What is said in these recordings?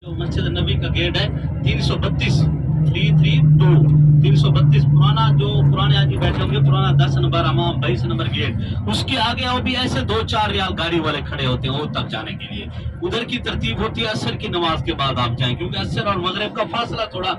जो मस्जिद नबी का गेट है 332 332 पुराना, जो पुराने आदमी बैठे होंगे, पुराना 10 नंबर हमाम 22 नंबर गेट, उसके आगे और भी ऐसे 2-4 रियाल गाड़ी वाले खड़े होते हैं वो तक जाने के लिए। उधर की तरतीब होती है असर की नमाज के बाद आप जाएं, क्योंकि असर और मगरिब का फासला थोड़ा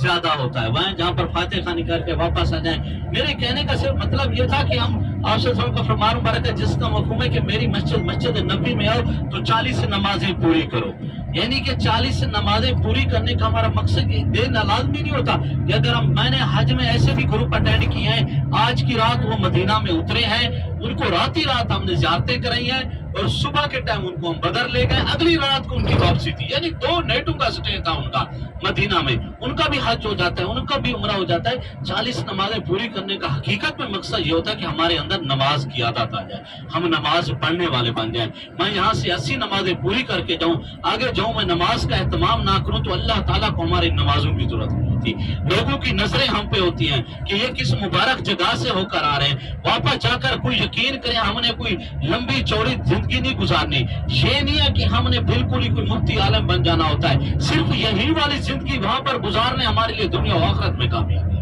ज्यादा होता है। वहाँ जहाँ पर फातिहा खानी करके वापस आ जाएं। मेरे कहने का सिर्फ मतलब ये था कि हम आपसे का फरमान मुबारक है जिसका मफहूम है कि मेरी मस्जिद नबी में आओ तो 40 नमाजें पूरी करो, यानी कि 40 नमाजें पूरी करने का हमारा मकसद ये लाजमी नहीं होता कि अगर मैंने हज में ऐसे भी ग्रुप अटेंड किए हैं, आज की रात वो मदीना में उतरे हैं, उनको रात ही रात हमने ज़ियारतें कराई हैं और सुबह के टाइम उनको हम बदर ले गए, अगली रात को उनकी वापसी थी, यानी 2 नाइटों का स्टे था उनका मदीना में। उनका भी हज हो जाता है, उनका भी उम्रा हो जाता है। 40 नमाजें पूरी करने का हकीकत में मकसद ये होता है कि हमारे अंदर नमाज की आदत आ जाए, हम नमाज पढ़ने वाले बन जाएं। मैं यहाँ से 80 नमाजें पूरी करके जाऊँ, आगे जाऊँ मैं नमाज का एहतमाम ना करूँ तो अल्लाह ताला को हमारी नमाजों की जरूरत नहीं होती। लोगों की नजरें हम पे होती हैं कि ये किस मुबारक जगह से होकर आ रहे हैं, वापस जाकर कोई यकीन करे हमने कोई लंबी चौड़ी जिंदगी नहीं गुजारनी। ये नहीं है कि हमने बिल्कुल ही कोई मुफ्ती आलम बन जाना होता है, सिर्फ यही वाली जिंदगी वहां पर गुजारने हमारे लिए दुनिया और आखिरत में कामयाबी है।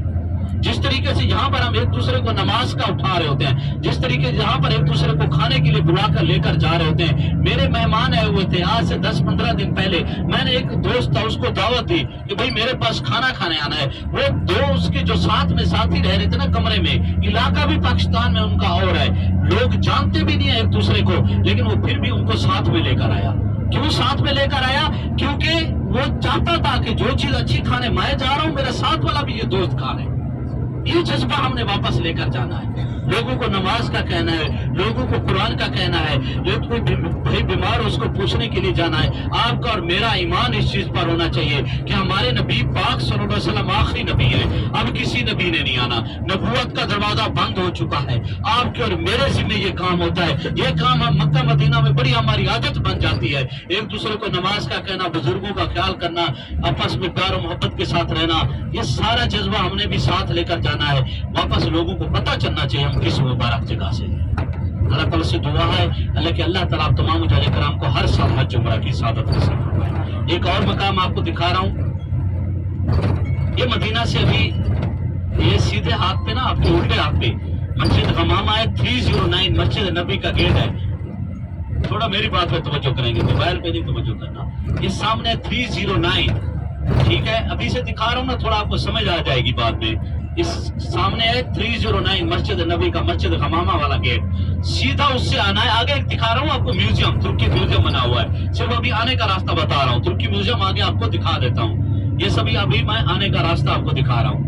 जिस तरीके से यहाँ पर हम एक दूसरे को नमाज का उठा रहे होते हैं, जिस तरीके से यहाँ पर एक दूसरे को खाने के लिए बुलाकर लेकर जा रहे होते हैं। मेरे मेहमान आए हुए थे आज से 10-15 दिन पहले, मैंने एक दोस्त था उसको दावत दी कि भाई मेरे पास खाना खाने आना है। वो 2 उसके जो साथ में साथी रह रहे थे ना कमरे में, इलाका भी पाकिस्तान में उनका और है, लोग जानते भी नहीं है एक दूसरे को, लेकिन वो फिर भी उनको साथ में लेकर आया। क्यों साथ में लेकर आया? क्योंकि वो चाहता था कि जो चीज अच्छी खाने मैं जा रहा हूँ मेरे साथ वाला भी ये दोस्त खा रहे। ये जज्बा हमने वापस लेकर जाना है। लोगों को नमाज का कहना है, लोगों को कुरान का कहना है, जो कोई भाई बीमार उसको पूछने के लिए जाना है। आपका और मेरा ईमान इस चीज पर होना चाहिए कि हमारे नबी पाक सल्लल्लाहु अलैहि वसल्लम आखिरी नबी है, अब किसी नबी ने नहीं आना, नबूवत का दरवाजा बंद हो चुका है। आपके और मेरे जिम्मे ये काम होता है। ये काम हम मक्का मदीना में बड़ी हमारी आदत बन जाती है, एक दूसरे को नमाज का कहना, बुजुर्गों का ख्याल करना, आपस में प्यार और मोहब्बत के साथ रहना, ये सारा जज्बा हमने भी साथ लेकर जाना है। वापस लोगों को पता चलना चाहिए हम किस मुबारक जगह से हैं। अल्लाह ताला से दुआ है अल्लाह कि अल्लाह ताला तमाम मुजाहिद कराम को हर साल हज उम्रा की सादत नसीब फरमाए। एक और मकाम आपको दिखा रहा हूँ, ये मदीना से अभी ये सीधे हाथ पे ना, आपके उल्टे हाथ पे मस्जिद गमामा है, 309 मस्जिद नबी का गेट है। थोड़ा मेरी बात पे तवज्जो करेंगे, मोबाइल पे नहीं तवज्जो करना। ये सामने 309, ठीक है, अभी से दिखा रहा हूँ ना, थोड़ा आपको समझ आ जाएगी बाद में। इस सामने है 309 मस्जिद नबी का मस्जिद गमामा वाला गेट, सीधा उससे आना है। आगे दिखा रहा हूँ आपको म्यूजियम, तुर्की म्यूजियम बना हुआ है, सिर्फ अभी आने का रास्ता बता रहा हूँ। तुर्की म्यूजियम आगे आपको दिखा देता हूँ, ये सभी अभी मैं आने का रास्ता आपको दिखा रहा हूँ।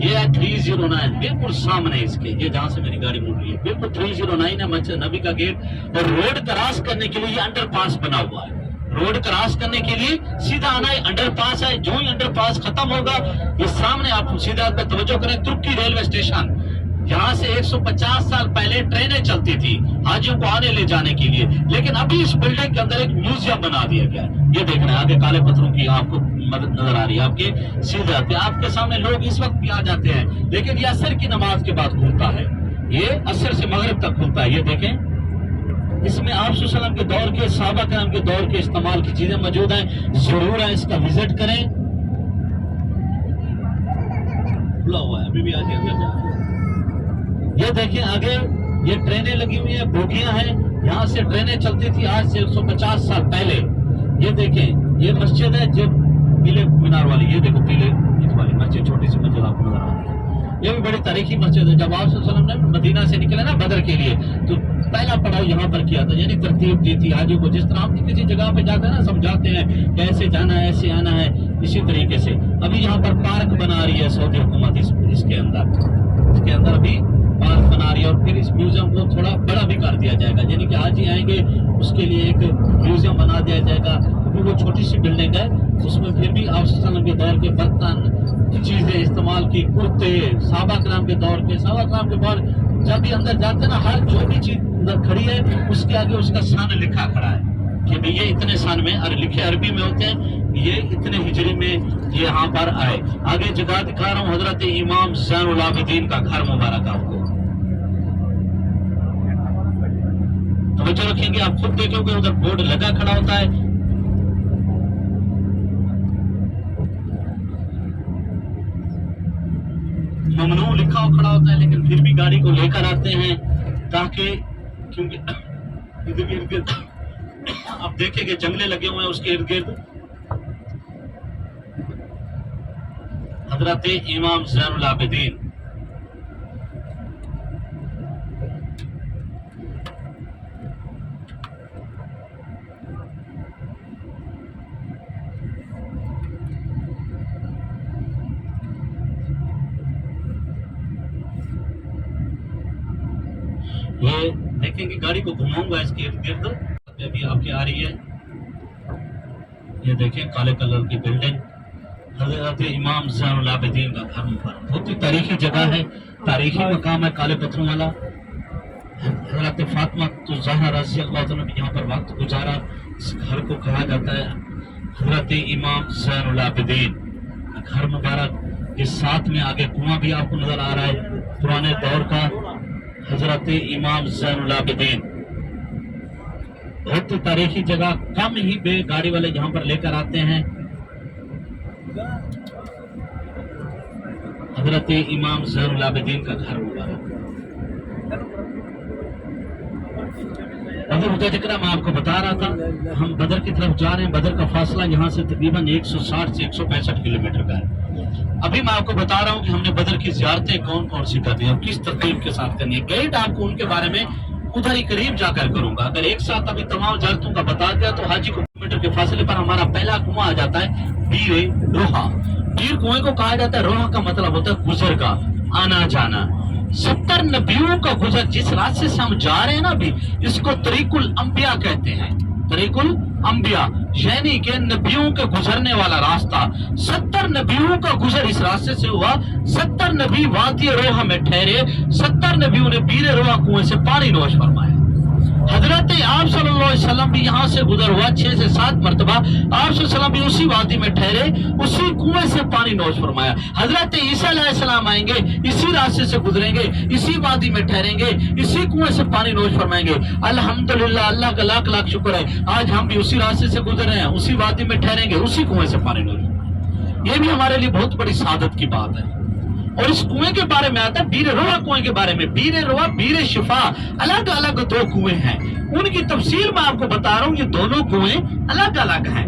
ये है 309, बिल्कुल सामने इसके, ये जहां से मेरी गाड़ी मुड़ रही है, बिल्कुल 309 है मस्जिद नबी का गेट। और रोड क्रॉस करने के लिए ये अंडरपास बना हुआ है, रोड क्रॉस करने के लिए सीधा आना है, अंडरपास है। जो ही अंडरपास खत्म होगा, ये सामने आप सीधा पे तवज्जो करें, तुर्की रेलवे स्टेशन। यहाँ से 150 साल पहले ट्रेनें चलती थी हाजियों को आने ले जाने के लिए, लेकिन अभी इस बिल्डिंग के अंदर एक म्यूजियम बना दिया गया है। ये देख रहे हैं आगे काले पत्थरों की आपको मदद नजर आ रही है, आपके सीधे आते आपके सामने लोग इस वक्त भी आ जाते हैं, लेकिन ये असर की नमाज के बाद खुलता है, ये असर से मगरिब तक खुलता है। ये देखें, इसमें आप सल्लल्लाहु अलैहि वसल्लम के दौर के, सहाबा करम के दौर के इस्तेमाल की चीजें मौजूद हैं, जरूर है इसका विजिट करें। खुला हुआ है, अभी भी आगे अंदर जा। ये देखिए आगे ये ट्रेनें लगी हुई है, बोगियां हैं, यहाँ से ट्रेनें चलती थी आज से 150 साल पहले। ये देखें, ये मस्जिद है जो पीले मीनार वाली, ये देखो पीले इस वाली मस्जिद, छोटी सी मस्जिद आपको नजर आ रही है। ये भी बड़ी तारीखी मस्जिद है। जब आप सल्लल्लाहु अलैहि वसल्लम ने मदीना से निकले ना बदर के लिए, तो पहला पड़ाव यहाँ पर किया था, यानी तरतीब दी थी हाजियों को। जिस तरह हम किसी जगह पे जाते हैं ना, समझाते हैं कैसे जाना है, ऐसे आना है, इसी तरीके से अभी यहाँ पर पार्क बना रही है सऊदी हुकूमत, इसके अंदर अभी पार्क बना रही है। और फिर इस म्यूजियम को थोड़ा बड़ा भी कर दिया जाएगा, यानी कि हाजी आएंगे उसके लिए एक म्यूजियम बना दिया जाएगा। अभी वो छोटी सी बिल्डिंग है, उसमें फिर भी आप सल्लल्लाहु अलैहि वसल्लम के दौर के बर्तन, चीजें इस्तेमाल की, कुर्ते, सहाबा कराम के दौर के, सहाबा कराम के दौर, जब भी अंदर जाते हैं ना, हर जो भी चीज अंदर खड़ी है उसके आगे उसका सान लिखा खड़ा है कि भाई ये इतने सान में, और लिखे अरबी में होते हैं, ये इतने हिजरी में ये यहाँ पर आए। आगे जगह दिखा रहा हूँ, हजरत इमाम ज़ैनुल आबिदीन का घर मुबारक आपको। तवज्जो रखेंगे, आप खुद देखोगे उधर बोर्ड लगा खड़ा होता है, ममनू लिखा हुआ खड़ा होता है, लेकिन फिर भी गाड़ी को लेकर आते हैं ताकि, क्योंकि इधर इर्द गिर्द आप देखेंगे जंगले लगे हुए हैं, उसके इर्द गिर्द हजरत इमाम ज़ैनुल आबिदीन ये देखेंगे, गाड़ी को घुमाऊंगा इसके इर्द गिर्द, अभी आपके आ रही है, ये देखें काले कलर की बिल्डिंग, हजरत इमाम ज़ैनुल आबिदीन का घर मुबारक, बहुत ही तारीखी जगह है, तारीखी मकाम है, काले पत्थरों वाला। हजरत फातिमा तो ज़हरा रज़ी अल्लाह तआला ने यहाँ पर वक्त गुजारा, इस घर को कहा जाता है हजरत इमाम ज़ैनुल आबिदीन का घर मुबारक। इस साथ में आगे कुआं भी आपको नजर आ रहा है, पुराने दौर का हजरत इमाम ज़ैनुल आबिदीन, बहुत तारीखी जगह, कम ही बे गाड़ी वाले यहाँ पर लेकर आते हैं। हजरत इमाम ज़ैनुल आबिदीन का घर मुबारक। बदर मुतज़किरा मैं आपको बता रहा था, हम बदर की तरफ जा रहे हैं, बदर का फासला यहाँ से तकरीबन 160 से 165 किलोमीटर का है। अभी मैं आपको बता रहा हूँ कि हमने बदर की ज़ियारतें कौन कौन सी करनी है और किस तरतीब के साथ करनी है। गाइड आपको उनके बारे में उधर ही करीब जाकर करूंगा। अगर एक साथ अभी तमाम ज़ियारतों का बता दिया तो हाजी को किलोमीटर के फासले पर हमारा पहला कुआं आ जाता है बीरे रोहा। बीर कुएं को कहा जाता है, रोहा का मतलब होता है गुजर का, आना जाना। 70 नबियों का गुजर, जिस रास्ते से हम जा रहे हैं ना अभी, इसको तरीकुल अंबिया कहते हैं, तरीकुल अंबिया, यानी कि नबियों के गुजरने वाला रास्ता। 70 नबियों का गुजर इस रास्ते से हुआ। 70 नबी वादी रोहा में ठहरे, 70 नबियों ने बीरे रोहा कुएं से पानी नोश फरमाया। हजरत आप सल्लल्लाहु अलैहि वसल्लम भी यहाँ से गुजर हुआ 6 से 7 मरतबा। आप सल्लल्लाहु अलैहि वसल्लम भी उसी वादी में ठहरे, उसी कुएं से पानी नोश फरमाया। हजरत ईसा अलैहिस्सलाम आएंगे, इसी रास्ते से गुजरेंगे, इसी वादी में ठहरेंगे, इसी कुएं से पानी नोश फरमाएंगे। अल्हम्दुलिल्लाह, अल्लाह का लाख लाख शुक्र है, आज हम भी उसी रास्ते से गुजर रहे हैं, उसी वादी में ठहरेंगे, उसी कुएं से पानी नोश। ये भी हमारे लिए बहुत बड़ी सादत की बात है। और इस कुएं के बारे में आता है बीरे रोहा कुएं के बारे में। बीरे रोहा, बीरे शिफा, अलग अलग 2 कुएं हैं। उनकी तफसील मैं आपको बता रहा हूं, ये दोनों कुएं अलग अलग हैं,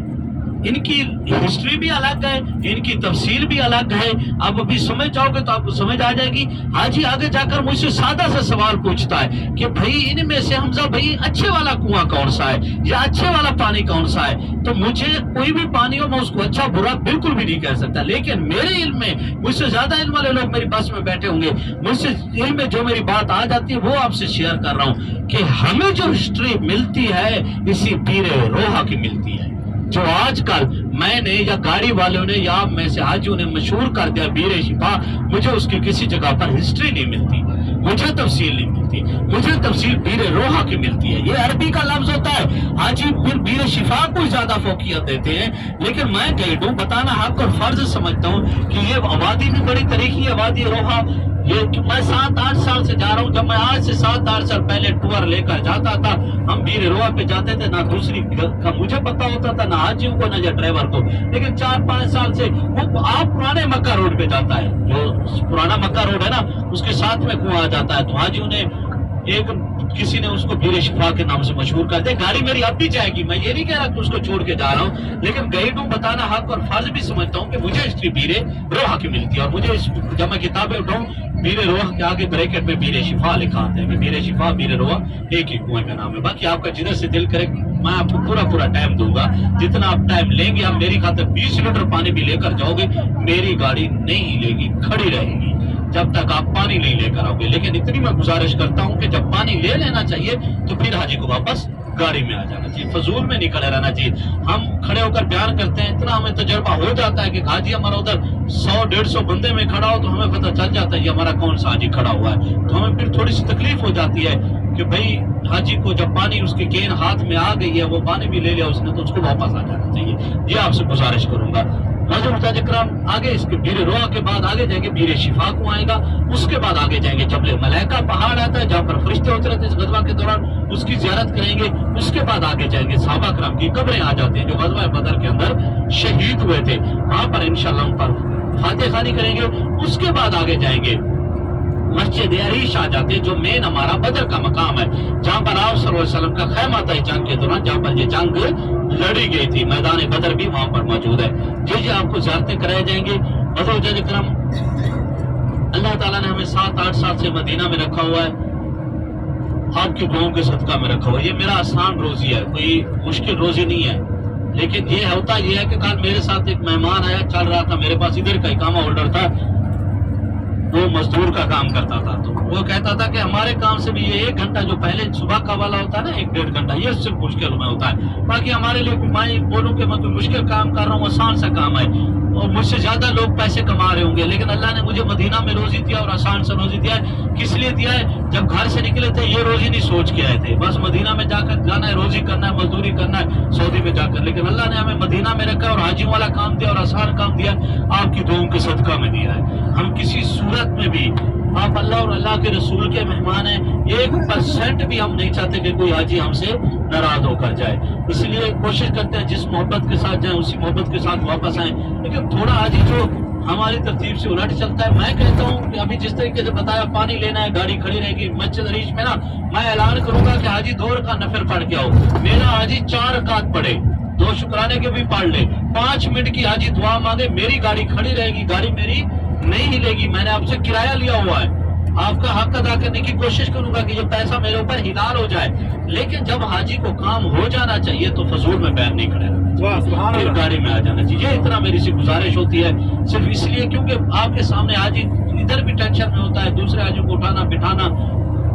इनकी हिस्ट्री भी अलग है, इनकी तफसील भी अलग है। आप अभी समझ जाओगे तो आपको समझ आ जाएगी। हाजी आगे जाकर मुझसे सादा सा सवाल पूछता है कि भाई इनमें से हमजा भाई अच्छे वाला कुआं कौन सा है या अच्छे वाला पानी कौन सा है। तो मुझे कोई भी पानी हो मैं उसको अच्छा बुरा बिल्कुल भी नहीं कह सकता, लेकिन मेरे इल्म में मुझसे ज्यादा इल्म वाले लोग मेरी बस में बैठे होंगे, मुझसे इल्म में जो मेरी बात आ जाती है वो आपसे शेयर कर रहा हूँ कि हमें जो हिस्ट्री मिलती है इसी बीरे रोहा की मिलती है, जो आजकल मैंने या गाड़ी वालों ने या में से हाजियों ने मशहूर कर दिया बीरे शिफा। मुझे उसकी किसी जगह पर हिस्ट्री नहीं मिलती, मुझे तफसील नहीं मिलती, मुझे तफसील बीरे रोहा की मिलती है। ये अरबी का लफ्ज होता है, हाजी फिर बीरे शिफा को ज्यादा फोकियत देते हैं, लेकिन मैं गाइड हूं, बताना हक और फर्ज समझता हूँ कि ये आबादी भी बड़ी तरीकी है, आबादी रोहा। ये मैं 7-8 साल से जा रहा हूँ, जब मैं आज से 7-8 साल पहले टूर लेकर जाता था, हम बीरे रोहा पे जाते थे, ना दूसरी का मुझे पता होता था, ना हाजियों को, ना या ड्राइवर को। लेकिन 4-5 साल से वो आप पुराने मक्का रोड पे जाता है, जो पुराना मक्का रोड है ना, उसके साथ में कुआं आ जाता है। तो हाजियों ने किसी ने उसको बीरे शिफा के नाम से मशहूर कर दिया। गाड़ी मेरी अब भी जाएगी, मैं ये नहीं कह रहा कि उसको छोड़ के जा रहा हूँ, लेकिन गाइड हूँ, बताना हक और फर्ज भी समझता हूँ कि मुझे हिस्ट्री बीरे रोहा की मिलती है। और मुझे जब मैं किताबें उठाऊँ, बीरे रोहा के आगे ब्रैकेट में बीरे शिफा लिखा आता है। बीरे शिफा, बीरे रोहा एक ही कुएं का नाम है। बाकी आपका जिधर से दिल करे मैं आपको पूरा टाइम दूंगा, जितना आप टाइम लेंगे। आप मेरी खातिर 20 लीटर पानी भी लेकर जाओगे, मेरी गाड़ी नहीं हिलेगी, खड़ी रहेगी जब तक आप पानी नहीं लेकर आओगे। लेकिन इतनी मैं गुजारिश करता हूं कि जब पानी ले लेना चाहिए तो फिर हाजी को वापस गाड़ी में आ जाना चाहिए, फजूल में नहीं खड़े रहना चाहिए। हम खड़े होकर बयान करते हैं, इतना हमें तजर्बा हो जाता है कि हाजी हमारा उधर 100-150 बंदे में खड़ा हो तो हमें पता चल जाता है ये हमारा कौन सा हाजी खड़ा हुआ है। तो हमें फिर थोड़ी सी तकलीफ हो जाती है कि भाई हाजी को जब पानी उसकी केन हाथ में आ गई है, वो पानी भी ले लिया उसने, तो उसको वापस आ जाना चाहिए। ये आपसे गुजारिश करूंगा। हजरत इकराम आगे इसके बीर रोआ के बाद आगे जाएंगे बीर शिफा को आएगा, उसके बाद आगे जाएंगे जबल मलाइका पहाड़ आता है जहाँ पर फरिश्ते उतरे थे इस गजवा के दौरान, उसकी ज़ियारत करेंगे। उसके बाद आगे जाएंगे सहाबा किराम की कब्रें आ जाती हैं जो गजवा बदर के अंदर शहीद हुए थे, वहां पर इंशाल्लाह उन पर फातिहा खानी करेंगे। उसके बाद आगे जाएंगे मस्जिद अरीश आ जाते हैं जो मेन हमारा बदर का मकाम है, जहाँ पर आप सल्लल्लाहु अलैहि वसल्लम का खैमा था जंग के दौरान, जहाँ पर ये जंग लड़ी गई थी। मैदान बदर भी वहां पर मौजूद है। जी आपको ज़ियारतें कराए जाएंगे। हज़रत इकराम अल्लाह ताला ने हमें 7-8 साल से मदीना में रखा हुआ है, आपकी दुआओं के सदका में रखा हुआ है। ये मेरा आसान रोजी है, कोई मुश्किल रोजी नहीं है, लेकिन ये होता ये है कि कल मेरे साथ एक मेहमान आया, चल रहा था मेरे पास, इधर का इकामा होल्डर था, वो मजदूर का काम करता था, तो वो कहता था कि हमारे काम से भी ये 1 घंटा जो पहले सुबह का वाला होता है ना 1-1.5 घंटा, ये सिर्फ मुश्किल में होता है। बाकी हमारे लिए मैं बोलूं कि मैं कोई मुश्किल काम कर रहा हूँ, आसान सा काम है, और मुझसे ज्यादा लोग पैसे कमा रहे होंगे, लेकिन अल्लाह ने मुझे मदीना में रोजी दिया और आसान से रोजी दिया है। किस लिए दिया है? जब घर से निकले थे ये रोजी नहीं सोच के आए थे, बस मदीना में जाकर जाना है, रोजी करना है, मजदूरी करना है सऊदी में जाकर, लेकिन अल्लाह ने हमें मदीना में रखा और हाजियों वाला काम दिया और आसान काम दिया, आपकी दुआओं के सदका में दिया है। हम किसी सूरत में भी, आप अल्लाह और अल्लाह के रसूल के मेहमान हैं, 1% भी हम नहीं चाहते कि कोई हाजी हमसे नाराज होकर जाए, इसलिए कोशिश करते हैं जिस मोहब्बत के साथ जाएं उसी मोहब्बत के साथ वापस आएं। लेकिन थोड़ा हाजी जो हमारी तरतीब से उलट चलता है, मैं कहता हूँ कि अभी जिस तरीके से बताया पानी लेना है, गाड़ी खड़ी रहेगी मस्जिद अरीश में ना, मैं ऐलान करूंगा कि हाजी 2 रकात नफल पढ़ के आओ, मेरा हाजी 4 रकात पढ़े, 2 शुक्राने के भी पढ़ ले, 5 मिनट की हाजी दुआ मांगे, मेरी गाड़ी खड़ी रहेगी, गाड़ी मेरी नहीं हिलेगी, मैंने आपसे किराया लिया हुआ है, आपका हक अदा करने की कोशिश करूंगा कि ये पैसा मेरे ऊपर हिलाल हो जाए। लेकिन जब हाजी को काम हो जाना चाहिए तो फजूल में पैर नहीं खड़े रहना चाहिए, फिर गाड़ी में आ जाना चाहिए। इतना मेरी सी गुजारिश होती है, सिर्फ इसलिए क्योंकि आपके सामने हाजी इधर भी टेंशन में होता है, दूसरे हाजी को उठाना बिठाना,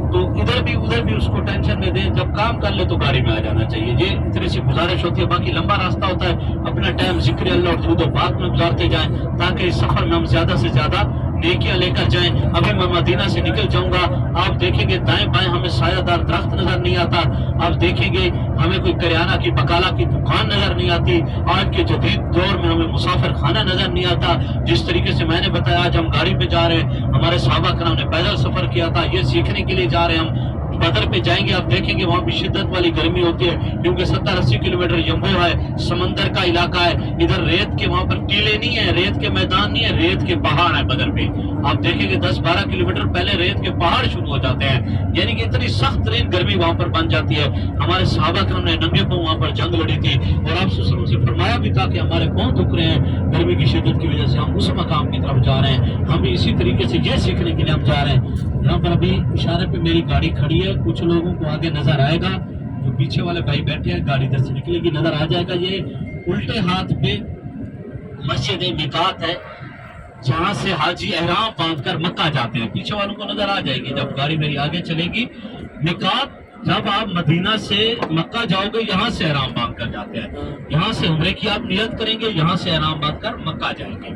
तो इधर भी उधर भी उसको टेंशन में दे, जब काम कर ले तो गाड़ी में आ जाना चाहिए। ये इतनी सी गुजारिश होती है। बाकी लंबा रास्ता होता है, अपना टाइम जिक्र अल्लाह और दूध और बात में गुजारते जाएं, ताकि इस सफर में हम ज्यादा से ज्यादा नेकियां लेकर जाएं। अभी मैं मदीना से निकल जाऊंगा, आप देखेंगे दाएं बाएं हमें सायादार दरख्त नजर नहीं आता, आप देखेंगे हमें कोई करियाना की बकाला की दुकान नजर नहीं आती, आज के जदीद दौर में हमें मुसाफिर खाना नजर नहीं आता। जिस तरीके से मैंने बताया आज हम गाड़ी पे जा रहे हैं, हमारे सहाबा कराम ने पैदल सफर किया था, ये सीखने के लिए जा रहे हैं हम। बदर पे जाएंगे, आप देखेंगे वहाँ भी शिद्दत वाली गर्मी होती है, क्योंकि 70-80 किलोमीटर यम्बो है, समंदर का इलाका है, इधर रेत के वहाँ पर टीले नहीं है, रेत के मैदान नहीं है, रेत के पहाड़ है बदर पे। आप देखेंगे 10-12 किलोमीटर पहले रेत के पहाड़ शुरू हो जाते हैं, यानी कि इतनी सख्त तरीन गर्मी वहाँ पर बन जाती है। हमारे सहाबा करम ने नंगे पांव वहाँ पर जंग लड़ी थी, और आप से फरमाया भी था कि हमारे पांव दुख रहे हैं गर्मी की शिद्दत की वजह से, हम उस मकाम की तरफ जा रहे हैं। हम भी इसी तरीके से ये सीखने के लिए हम जा रहे हैं। यहाँ पर अभी इशारे पे मेरी गाड़ी खड़ी है, कुछ लोगों को आगे नजर आएगा, जो पीछे वाले भाई बैठे हैं, गाड़ी इधर से निकलेगी नजर आ जाएगा। ये उल्टे हाथ पे मस्जिद मिकात है, जहाँ से हाजी एहराम बांधकर मक्का जाते हैं, पीछे वालों को नजर आ जाएगी जब गाड़ी मेरी आगे चलेगी। मिकात जब आप मदीना से मक्का जाओगे, यहाँ से एहराम बांध कर जाते हैं, यहाँ से उम्रे की आप नियत करेंगे, यहाँ से एहराम बांध कर मक्का जाएंगे।